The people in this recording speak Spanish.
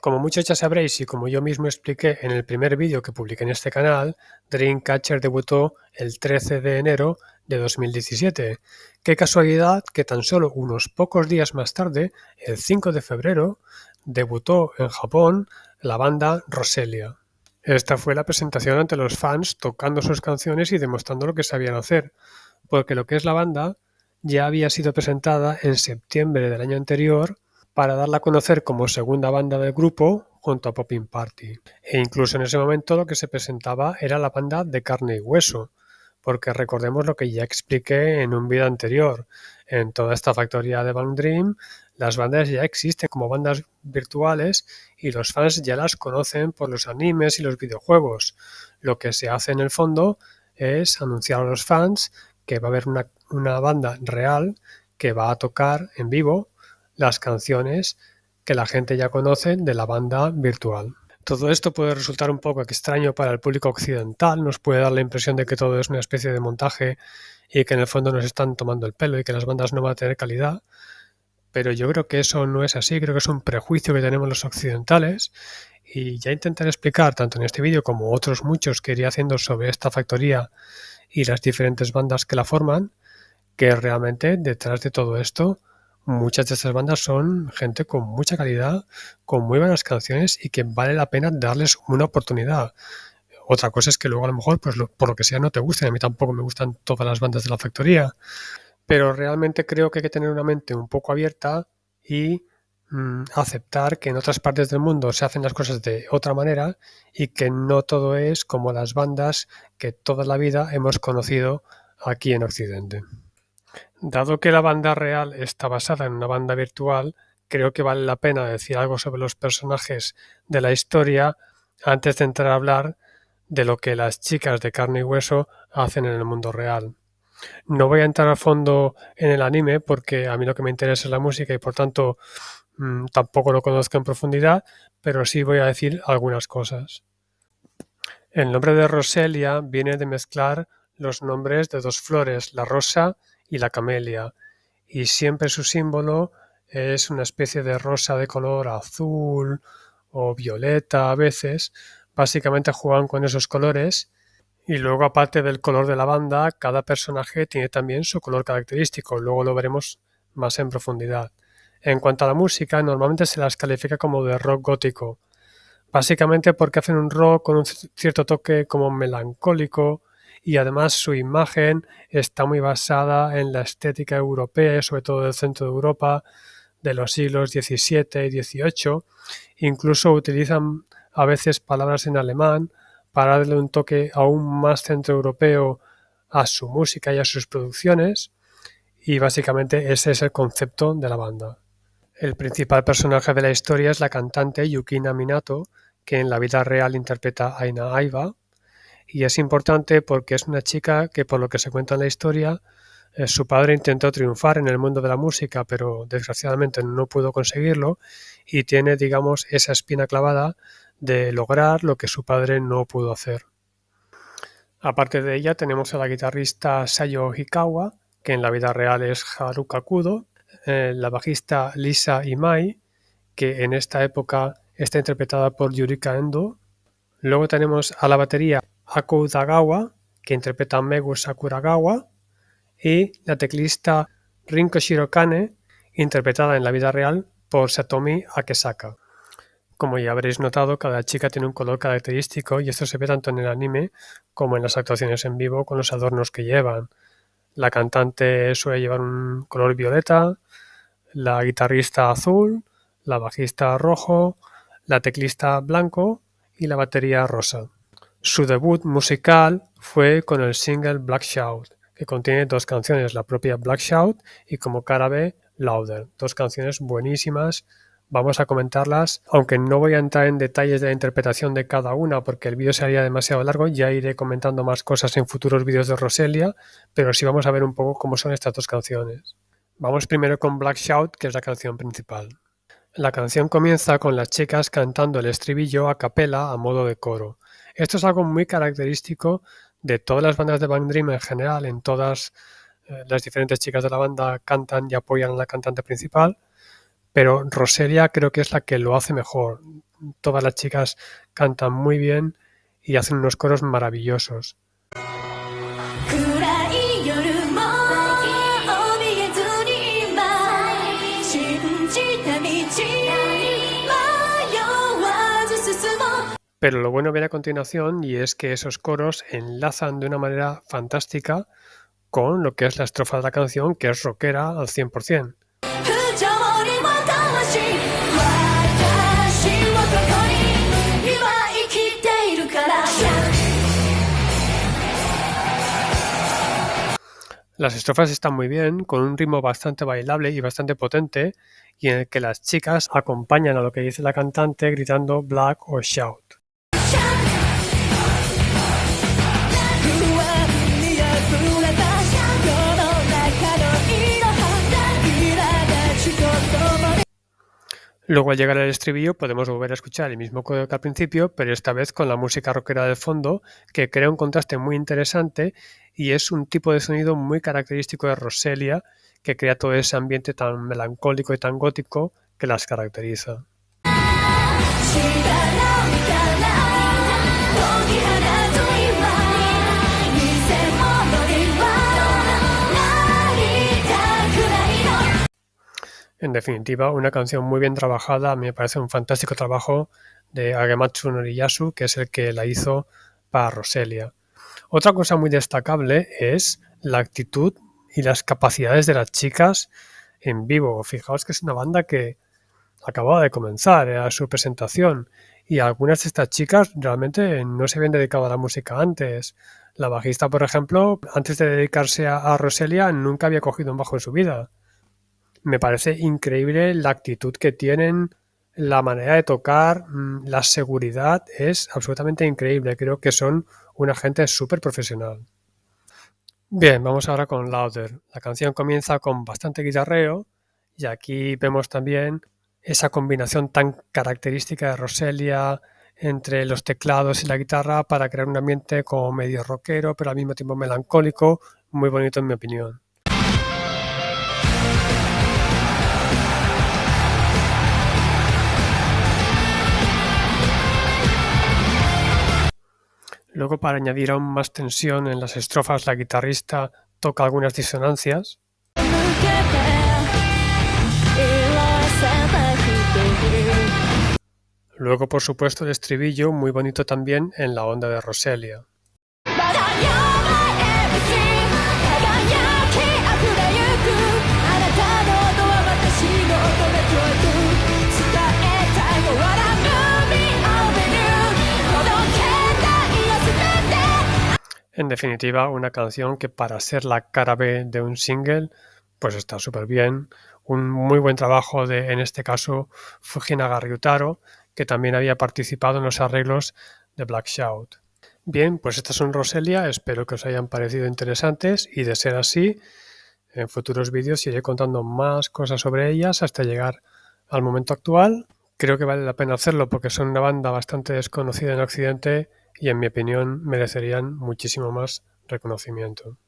Como muchos ya sabréis y como yo mismo expliqué en el primer vídeo que publiqué en este canal, Dreamcatcher debutó el 13 de enero de 2017. Qué casualidad que tan solo unos pocos días más tarde, el 5 de febrero, debutó en Japón la banda Roselia. Esta fue la presentación ante los fans tocando sus canciones y demostrando lo que sabían hacer, porque lo que es la banda ya había sido presentada en septiembre del año anterior para darla a conocer como segunda banda del grupo junto a Popping Party. E incluso en ese momento lo que se presentaba era la banda de carne y hueso, porque recordemos lo que ya expliqué en un vídeo anterior. En toda esta factoría de Bang Dream, las bandas ya existen como bandas virtuales y los fans ya las conocen por los animes y los videojuegos. Lo que se hace en el fondo es anunciar a los fans que va a haber una banda real que va a tocar en vivo las canciones que la gente ya conoce de la banda virtual. Todo esto puede resultar un poco extraño para el público occidental, nos puede dar la impresión de que todo es una especie de montaje y que en el fondo nos están tomando el pelo y que las bandas no van a tener calidad, pero yo creo que eso no es así, creo que es un prejuicio que tenemos los occidentales y ya intentaré explicar tanto en este vídeo como otros muchos que iré haciendo sobre esta factoría y las diferentes bandas que la forman, que realmente detrás de todo esto muchas de estas bandas son gente con mucha calidad, con muy buenas canciones y que vale la pena darles una oportunidad. Otra cosa es que luego a lo mejor, pues por lo que sea, no te gusten. A mí tampoco me gustan todas las bandas de la factoría, pero realmente creo que hay que tener una mente un poco abierta y aceptar que en otras partes del mundo se hacen las cosas de otra manera y que no todo es como las bandas que toda la vida hemos conocido aquí en Occidente. Dado que la banda real está basada en una banda virtual, creo que vale la pena decir algo sobre los personajes de la historia antes de entrar a hablar de lo que las chicas de carne y hueso hacen en el mundo real. No voy a entrar a fondo en el anime porque a mí lo que me interesa es la música y por tanto tampoco lo conozco en profundidad, pero sí voy a decir algunas cosas. El nombre de Roselia viene de mezclar los nombres de dos flores, la rosa y la camelia, y siempre su símbolo es una especie de rosa de color azul o violeta a veces. Básicamente juegan con esos colores y luego aparte del color de la banda, cada personaje tiene también su color característico, luego lo veremos más en profundidad. En cuanto a la música, normalmente se las califica como de rock gótico, básicamente porque hacen un rock con un cierto toque como melancólico y además su imagen está muy basada en la estética europea, sobre todo del centro de Europa, de los siglos XVII y XVIII. Incluso utilizan a veces palabras en alemán para darle un toque aún más centroeuropeo a su música y a sus producciones, y básicamente ese es el concepto de la banda. El principal personaje de la historia es la cantante Yukina Minato, que en la vida real interpreta a Aina Aiba, y es importante porque es una chica que, por lo que se cuenta en la historia, su padre intentó triunfar en el mundo de la música, pero desgraciadamente no pudo conseguirlo y tiene, digamos, esa espina clavada de lograr lo que su padre no pudo hacer. Aparte de ella tenemos a la guitarrista Sayo Hikawa, que en la vida real es Haruka Kudo, la bajista Lisa Imai, que en esta época está interpretada por Yurika Endo. Luego tenemos a la batería Ako Utagawa, que interpreta a Megu Sakuragawa, y la teclista Rinko Shirokane, interpretada en la vida real por Satomi Akesaka. Como ya habréis notado, cada chica tiene un color característico y esto se ve tanto en el anime como en las actuaciones en vivo con los adornos que llevan. La cantante suele llevar un color violeta, la guitarrista azul, la bajista rojo, la teclista blanco y la batería rosa. Su debut musical fue con el single Black Shout, que contiene dos canciones, la propia Black Shout y como cara B, Louder. Dos canciones buenísimas, vamos a comentarlas, aunque no voy a entrar en detalles de la interpretación de cada una porque el vídeo sería demasiado largo, ya iré comentando más cosas en futuros vídeos de Roselia, pero sí vamos a ver un poco cómo son estas dos canciones. Vamos primero con Black Shout, que es la canción principal. La canción comienza con las chicas cantando el estribillo a capela a modo de coro. Esto es algo muy característico de todas las bandas de Bang Dream en general. En todas las diferentes chicas de la banda cantan y apoyan a la cantante principal, pero Roselia creo que es la que lo hace mejor. Todas las chicas cantan muy bien y hacen unos coros maravillosos. Pero lo bueno viene a continuación, y es que esos coros enlazan de una manera fantástica con lo que es la estrofa de la canción, que es rockera al 100%. Las estrofas están muy bien, con un ritmo bastante bailable y bastante potente, y en el que las chicas acompañan a lo que dice la cantante gritando "black" o "shout". Luego, al llegar al estribillo, podemos volver a escuchar el mismo coro que al principio, pero esta vez con la música rockera del fondo, que crea un contraste muy interesante y es un tipo de sonido muy característico de Roselia, que crea todo ese ambiente tan melancólico y tan gótico que las caracteriza. En definitiva, una canción muy bien trabajada. A mí me parece un fantástico trabajo de Agematsu Noriyasu, que es el que la hizo para Roselia. Otra cosa muy destacable es la actitud y las capacidades de las chicas en vivo. Fijaos que es una banda que acababa de comenzar, era su presentación, y algunas de estas chicas realmente no se habían dedicado a la música antes. La bajista, por ejemplo, antes de dedicarse a Roselia, nunca había cogido un bajo en su vida. Me parece increíble la actitud que tienen, la manera de tocar, la seguridad es absolutamente increíble. Creo que son una gente súper profesional. Bien, vamos ahora con Louder. La canción comienza con bastante guitarreo y aquí vemos también esa combinación tan característica de Roselia entre los teclados y la guitarra para crear un ambiente como medio rockero, pero al mismo tiempo melancólico, muy bonito en mi opinión. Luego, para añadir aún más tensión en las estrofas, la guitarrista toca algunas disonancias. Luego, por supuesto, el estribillo, muy bonito también en la onda de Roselia. En definitiva, una canción que para ser la cara B de un single, pues está súper bien. Un muy buen trabajo de, en este caso, Fujinaga Ryutaro, que también había participado en los arreglos de Black Shout. Bien, pues estas son Roselia, espero que os hayan parecido interesantes y de ser así, en futuros vídeos iré contando más cosas sobre ellas hasta llegar al momento actual. Creo que vale la pena hacerlo porque son una banda bastante desconocida en Occidente y en mi opinión merecerían muchísimo más reconocimiento.